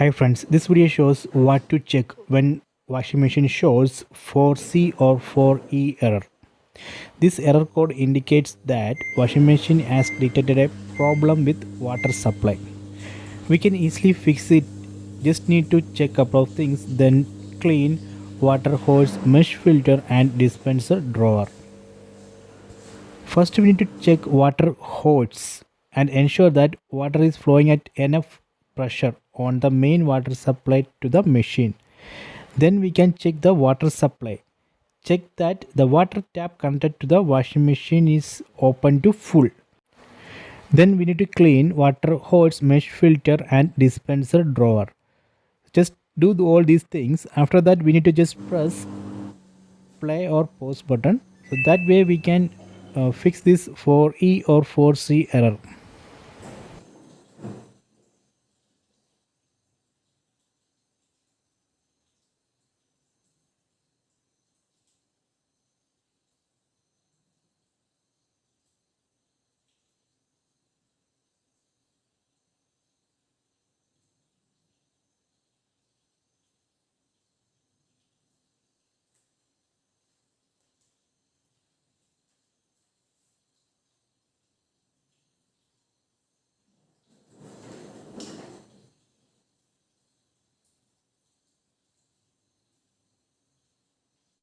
Hi friends, this video shows what to check when washing machine shows 4C or 4E error. This error code indicates that washing machine has detected a problem with water supply. We can easily fix it, just need to check a couple of things, then clean water hose, mesh filter and dispenser drawer. First we need to check water hose and ensure that water is flowing at enough pressure on the main water supply to the machine. Then we can check the water supply. Check that the water tap connected to the washing machine is open to full. Then we need to clean water hose, mesh filter and dispenser drawer. Just do all these things. After that we need to just press play or pause button. So that way we can fix this 4E or 4C error.